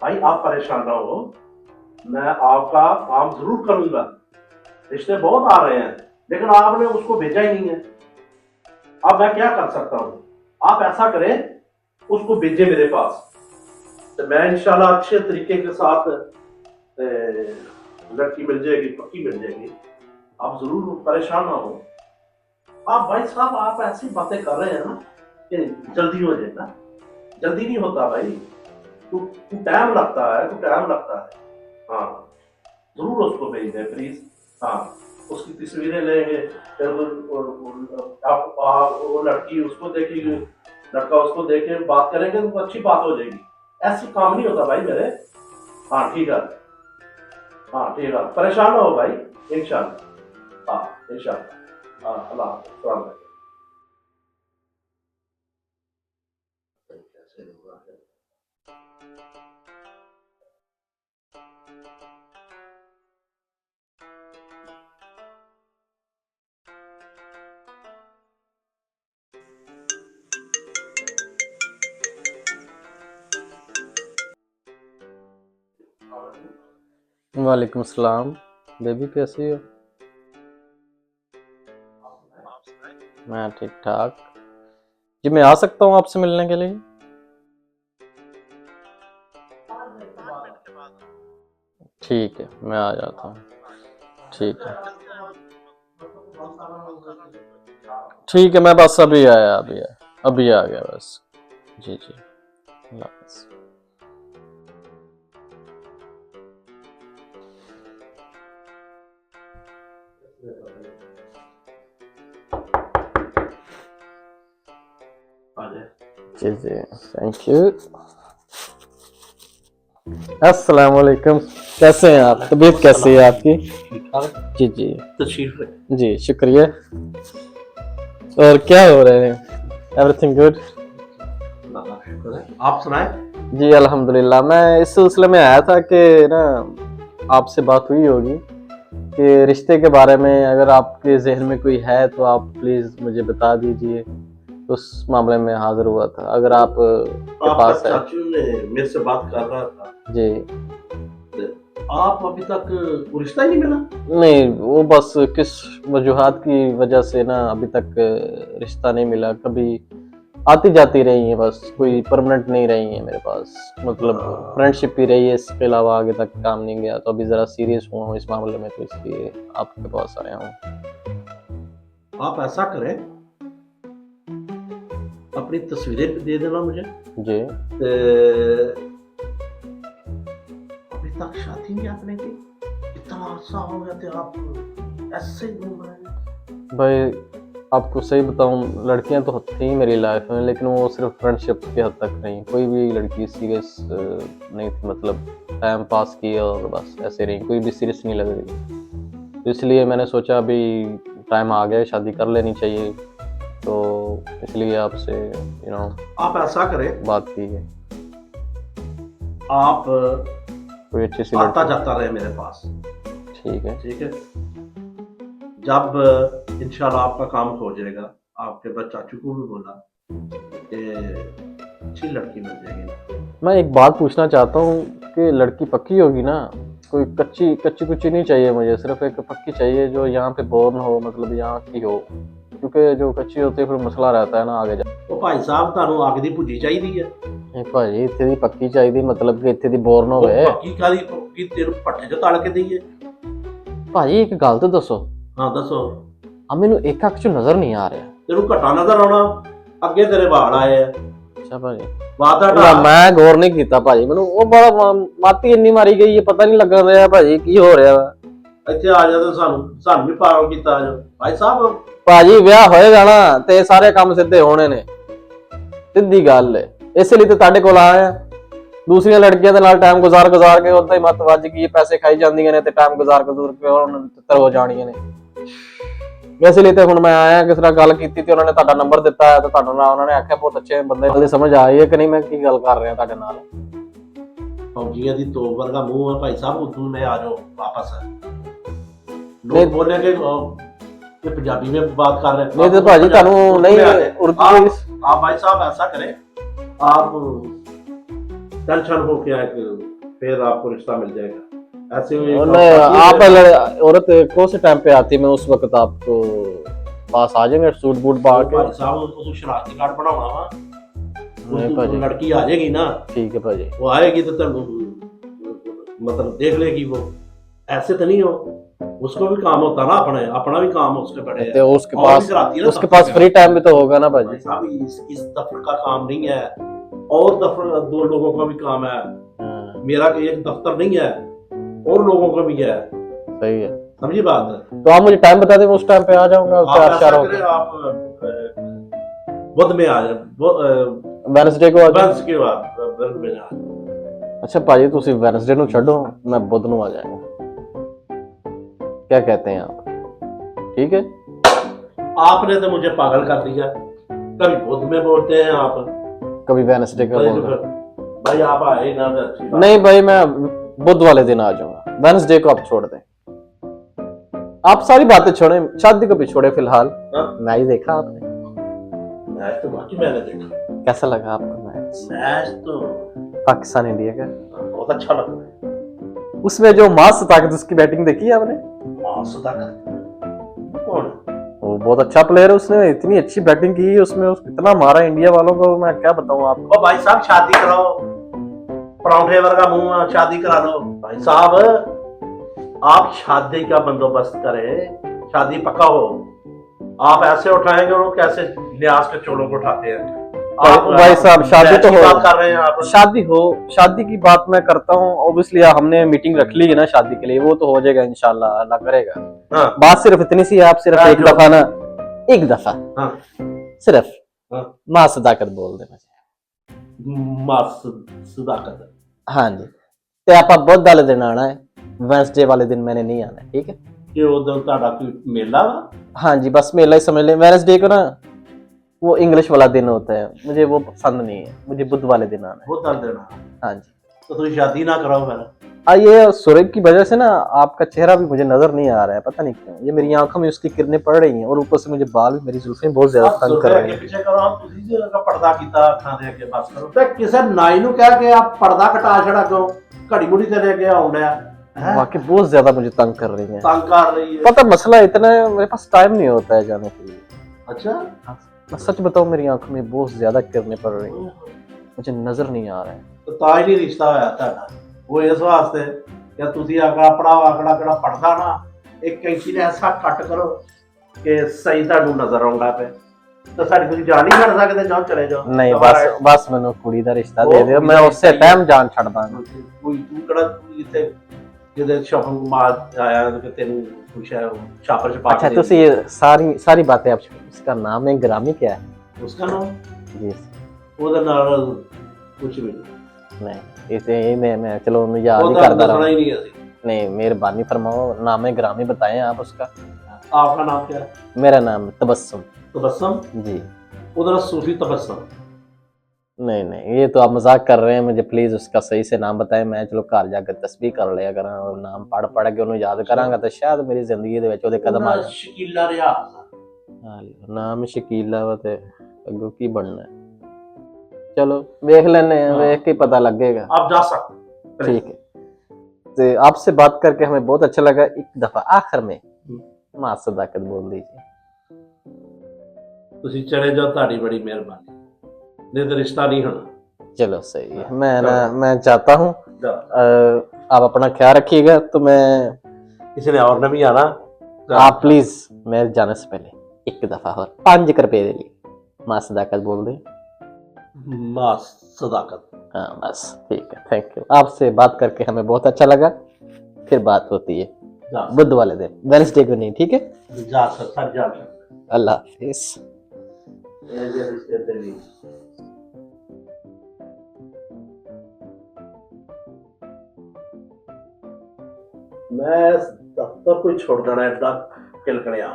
भाई आप परेशान ना हो, मैं आपका काम जरूर करूंगा। रिश्ते बहुत आ रहे हैं, लेकिन आपने उसको भेजा ही नहीं है। अब मैं क्या कर सकता हूँ? आप ऐसा करें, उसको भेजे मेरे पास, तो मैं इंशाल्लाह अच्छे तरीके के साथ लड़की मिल जाएगी, पक्की मिल जाएगी। आप जरूर परेशान ना हो। आप भाई साहब, आप ऐसी बातें कर रहे हैं ना कि जल्दी हो जाएगा। जल्दी नहीं होता भाई, कुछ टाइम लगता है, कुछ टाइम लगता है। हाँ, जरूर उसको भेज दें प्लीज। हाँ, उसकी तस्वीरें लेंगे, फिर वो लड़की उसको देखेगी, लड़का उसको देखे, बात करेंगे तो अच्छी बात हो जाएगी। ऐसे काम नहीं होता भाई मेरे। हाँ ठीक है। हाँ ठीक है, परेशान ना हो भाई। इंशाल्लाह। हाँ इंशाल्लाह। हाँ, अल्लाह हाफ़िज़, अस्सलाम वालेकुम। कैसे हुआ है? वालेकुम सलाम। बेबी कैसी हो? मैं ठीक ठाक। जी मैं आ सकता हूँ आपसे मिलने के लिए? ठीक है, मैं आ जाता हूँ। ठीक है। ठीक है, मैं बस अभी आया, अभी आ गया बस। जी जी, अल्लाह हाफ़िज़। जी जी, थैंक यू। अस्सलाम वालेकुम। कैसे हैं आप? तबीयत कैसी है आपकी? ठीक ठाक। जी जी। तशरीफ रखें। जी शुक्रिया। और क्या हो रहे हैं? Everything good? अल्लाह का शुक्र है। आप सुनाएं। जी अल्हम्दुलिल्लाह। मैं इस सिलसिले में आया था कि ना आपसे बात हुई होगी कि रिश्ते के बारे में अगर आपके जहन में कोई है तो आप प्लीज़ मुझे बता दीजिए। उस मामले में हाजिर हुआ था, अगर आप के आपका पास है। चाचू ने मेरे से बात कर रहा था। जी आप अभी तक रिश्ता ही नहीं मिला? नहीं, वो बस किस वजूहात की वजह से ना अभी तक रिश्ता नहीं मिला। कभी आती जाती रही है, बस कोई परमानेंट नहीं रही है मेरे पास। मतलब फ्रेंडशिप ही रही है, इसके अलावा आगे तक काम नहीं गया। तो अभी ज़रा सीरियस हुआ हूँ इस मामले में, तो इसलिए आपके पास आया हूँ। आप ऐसा करें, अपनी तस्वीरें दे देना मुझे। जी ते अभी तक शादी नहीं आपने की? इतना अरसा हो गया थे, आप ऐसे ही घूम रहे हैं। भाई, आपको सही बताऊं, लड़कियां तो थी मेरी लाइफ में, लेकिन वो सिर्फ फ्रेंडशिप के हद तक रही। कोई भी लड़की सीरियस नहीं थी। मतलब टाइम पास किया और बस ऐसे रही, कोई भी सीरियस नहीं लग रही। तो इसलिए मैंने सोचा अभी टाइम आ गया, शादी कर लेनी चाहिए। तो इसलिए आपसे आप ऐसा करें, बात की है। आप कोई अच्छी सी आता लड़की। जाता रहे मेरे पास। ठीक है। ठीक है, जब इंशाल्लाह आपका काम हो जाएगा, आपके बस चाचू को भी बोला कि अच्छी लड़की मिल जाएगी। मैं एक बात पूछना चाहता हूँ कि लड़की पक्की होगी ना? कोई कच्ची कच्ची कुच्ची नहीं चाहिए मुझे, सिर्फ एक पक्की चाहिए जो यहाँ पे बोर्न हो, मतलब यहाँ की हो। क्योंकि जो कच्ची होती है फिर मसला रहता है ना आगे जा। तो भाई साहब, ਤੁਹਾਨੂੰ ਅੱਗ ਦੀ ਭੁੱਜੀ ਚਾਹੀਦੀ ਹੈ? भाजी इतने दी पक्की चाहिए, मतलब कि इतने दी बोर्न ਉਹ होवे। ਪੱਕੀ ਕਾਦੀ ਪੱਕੀ, ਤੈਨੂੰ ਪੱਠੇ 'ਚ ਤਲ ਕੇ ਦਈਏ? भाजी एक गल तो दसो, ਹਾਂ ਦੱਸੋ। अब मैनू एक अख चो नजर नहीं आ रहा। ਤੈਨੂੰ ਘਟਾ ਨਜ਼ਰ ਆਉਣਾ? ਅੱਗੇ ਤੇਰੇ ਵਾਲ ਆਏ ਆ। अच्छा भाजी, ਵਾਦਾ ना ਢਾ। मैं गौर नहीं किया भाजी, मैनू वो बड़ा माती इन्नी मारी गई है, पता नहीं लग रहा भाजी की हो रहा वा। ਇੱਥੇ ਆ ਜਾ ਤੇ ਸਾਨੂੰ ਵੀ ਪਾਗਲ ਕੀਤਾ ਆ ਜਾ ਭਾਈ ਸਾਹਿਬ। भाजी ब्याह होएगा ना ते सारे काम सीधे होने ने, सीधी गल है। इसलिए तो तुहाडे कोल आए हैं। दूसरी लड़कियां दे नाल टाइम गुजार के उदा ही मत वज गई, पैसे खाई जांदियां ने ते टाइम गुजार के और तितर हो जानियां ने। इसलिए तो हुण मैं आया, किस तरह गल कीती ते उन्होंने तुहाडा नंबर दिता है, तो तुहाडे नाल उन्होंने आख्या बहुत अच्छे बंदे। गल समझ आई है कि नहीं मैं की गल कर रहा तुहाडे नाल? फौजियों की तोप वर्गा मुंह है भाई साहब, उर्दू में आ जाओ वापस। नहीं लोग बोले कि पंजाबी में बात कर रहे हैं। नहीं तो भाजी तुहानू नहीं उर्दू। आप भाई साहब ऐसा करें, आप टेंशन हो क्या है कि फिर आपको रिश्ता मिल जाएगा, ऐसे में और नहीं, आप औरत कौन से टाइम पे आती, मैं उस वक्त आपको पास आ जाएंगे सूट बूट पा के। भाई साहब उसको तो शरारती कार्ड बनाना वा, नहीं भाजी, लड़की आ जाएगी ना, ठीक है भाजी। वो आएगी तो तुम मतलब देख लेगी वो, ऐसे तो नहीं हो, उसको भी काम होता ना, अपने अपना भी काम उसके बड़े तो उसके और भी पास कराती है ना उसके दफ्तर पास का। फ्री टाइम भी तो होगा ना भाई भाजी। साहब इस दफ्तर का काम नहीं है, और दफ्तर 2 लोगों का भी काम है, हाँ, मेरा एक दफ्तर नहीं है, और लोगों का भी है, सही है। समझी बात है। तो आप मुझे टाइम बता दें, मैं उस टाइम पे आ जाऊंगा आप तैयार ऐसा श्यार करें, होकर। आप बुध में आ जाए, वेडनेसडे को आ जाऊं। बंस के बाद बुध में आ जाए। अच्छा भाजी, ਤੁਸੀਂ वेडनेसडे ਨੂੰ ਛੱਡੋ, मैं बुध ਨੂੰ आ जाऊंगा, क्या कहते हैं आप? ठीक है। आपने तो मुझे पागल कर दिया, कभी बुध में बोलते हैं आप, कभी वेडनेसडे का भाई बोल तो रहा फिर भाई आप आए ना तो अच्छी हूं। बात नहीं है। भाई, मैं बुध वाले दिन आ जाऊंगा, वेडनेसडे को आप छोड़ दें। आप सारी बातें छोड़ें, शादी को भी छोड़े फिलहाल। हाँ? मैच देखा आपने? मैच तो बाकी मैंने देखा, कैसा लगा आपको मैच? मैच तो पाकिस्तान इंडिया का, बहुत अच्छा लग रहा है। उसमें जो मास ताकत, उसकी बैटिंग देखी है आपने? कौन? वो बहुत अच्छा प्लेयर है, उसने इतनी अच्छी बैटिंग की, उसमें इतना मारा इंडिया वालों को, मैं क्या बताऊं आपको। ओ भाई साहब शादी कराओ, परांठे वर्गा मुंह, शादी करा लो भाई साहब, आप शादी का बंदोबस्त करें, शादी पक्का हो, आप ऐसे उठाएंगे वो कैसे न्यास के चोलों को उठाते हैं। आप भाई साहब, शादी मैच तो की हो, बात कर रहे हैं आप। शादी हो, शादी की बात मैं करता हूँ ऑब्वियसली, हमने मीटिंग रख ली है ना शादी के लिए, वो तो हो जाएगा इंशाल्लाह, अल्लाह करेगा। हाँ बात सिर्फ इतनी सी है, आप सिर्फ एक दफा ना, एक दफा हाँ सिर्फ हाँ मां सदाकत बोल देना मास सदाकत। चाहिए। हाँ जी, ਤੇ ਆਪਾਂ बुध वाले दिन आना है, वेडनेसडे वाले दिन मैंने नहीं आना है, ठीक है। कि उधर ਤੁਹਾਡਾ ਕੋਈ ਮੇਲਾ ਵਾ? हाँ जी, बस मेला ही समझ लें, वेडनेसडे को ना वो इंग्लिश वाला दिन होता है, मुझे वो पसंद नहीं है, मुझे बुध वाले दिन आना वो दर्द देना, है। हाँ जी। तो तुम शादी ना कराओ फिर। ये सूरज की वजह से ना आपका चेहरा भी मुझे नजर नहीं आ रहा है, पता नहीं क्यों, ये मेरी आंखों में उसकी किरणें पड़ रही हैं, और ऊपर से मुझे बाल भी, मेरी जुल्फें बहुत ज्यादा तंग कर रही ਅੱਗੇ हैं। ਪਿੱਛੇ ਕਰੋ, ਤੁਸੀਂ ਜਿਹੜਾ ਪਰਦਾ ਕੀਤਾ ਅੱਖਾਂ ਦੇ ਅੱਗੇ ਬਸ ਕਰੋ, ਤੇ ਕਿਸੇ ਨਾਈ ਨੂੰ ਕਹਿ ਕੇ ਆ ਪਰਦਾ ਕਟਾ ਛੜਾ ਕਿਉਂ, ਘੜੀ ਮੁੜੀ ਤੇਰੇ ਅੱਗੇ ਆਉਣ ਡਿਆ है? वाकई बहुत ज्यादा मुझे तंग कर रही हैं। तंग कर रही है। पता मसला इतना है, मेरे पास टाइम नहीं होता है जाने के लिए। अच्छा मैं सच बताऊं, मेरी आंखों में बहुत ज्यादा किरणें पड़ रही हैं, मुझे नजर नहीं आ रहा है। तो ਤਾਂ ਹੀ ਨਹੀਂ ਰਿਸ਼ਤਾ ਹੋਇਆ ਤੁਹਾਡਾ, ਉਹ ਇਸ ਵਾਸਤੇ ਕਿ ਤੁਸੀਂ ਆਪਣਾ ਆਕੜਾ ਕਿਹੜਾ ਪੜਦਾ ਨਾ, ਇੱਕ ਕੈਂਚੀ ਨੇ ਐਸਾ ਕੱਟ ਕਰੋ ਕਿ ਸਹੀ ਤੁਹਾਨੂੰ ਨਜ਼ਰ ਆਉਂਦਾ ਪਏ, ਤਾਂ ਸਾਡੀ ਤੁਸੀਂ ਜਾਣ ਨਹੀਂ ਛੱਡ ਸਕਦੇ, ਜਾਓ ਚਲੇ ਜਾਓ। नहीं ਦੁਬਾਰਾ बस मैंने कुड़ी दा रिश्ता वो दे दियो, मैं कुड़ी दा उससे रिश्ता ही टाइम जान छड़ दांगा। ਕੋਈ ਤੂੰ ਕਿਹੜਾ ਇੱਥੇ ਜਿਹਦੇ ਸ਼ਾਪਿੰਗ ਮਾਲ ਆਇਆ ਕਿ ਤੈਨੂੰ ਕੁਛ ਹੈ ਸ਼ਾਪਰ ਚ ਪਾ अच्छा, ਕੇ तो ये सारी सारी बातें आप छोड़ो, इसका नाम है ग्रामी, क्या है? ਉਸਕਾ ਨਾਮ जी ਉਹਦਾ ਨਾਲ ਕੁਛ ਵੀ ਨਹੀਂ, नहीं, इसे मैं चलो मैं याद ही ਉਹਦਾ करता ਦੱਸਣਾ रहा। ਹੀ नहीं ਅਸੀਂ। नहीं, मेहरबानी फरमाओ, नाम है ग्रामी, बताएं आप उसका। आपका नाम क्या है? मेरा नाम तबस्सुम तबस्सुम। जी। उधर सूफी तबस्सुम। नहीं नहीं, ये तो आप मजाक कर रहे हैं, मुझे प्लीज उसका सही से नाम बताएं, मैं चलो घर जाकर तस्बीह कर लिया करा, और नाम पढ़ पढ़ के ਉਹਨੂੰ याद करांगा तो शायद मेरी जिंदगी ਦੇ ਵਿੱਚ ਉਹਦੇ ਕਦਮ ਆ ਉਹਦਾ ਸ਼ਕੀਲਾ ਰਿਆਜ਼ ਆ। ਜਾਣ। ਨਾਮ ਸ਼ਕੀਲਾ ਵਾ ਤੇ ਅੱਗੋਂ ਕੀ ਬਣਨਾ है? चलो देख लेने हैं, देख के पता लगेगा। आप जा सकते। ठीक है, तो आपसे बात करके हमें बहुत अच्छा लगा। एक दफा आखिर में मां सदाकत बोल दीजिए। ਤੁਸੀਂ ਚਲੇ ਜਾਓ, ਤੁਹਾਡੀ ਬੜੀ ਮਿਹਰਬਾਨੀ, नहीं तो रिश्ता नहीं होना। चलो सही है, मैं चाहता हूँ जाओ। आप अपना ख्याल रखिएगा, तो मैं किसी ने और ने भी आना, आप प्लीज मैं जाने से पहले एक दफा और 5 रुपए दे लिए, मां सदाकत बोल दे। मां सदाकत। हाँ बस ठीक है, थैंक यू। आपसे बात करके हमें बहुत अच्छा लगा, फिर बात होती है बुध वाले दिन, वेडनेसडे को नहीं, ठीक है? जा सकता, जा सकता। अल्लाह हाफिज। मैं दफ्तर कोई छोड़ देना, एडा किलकड़िया।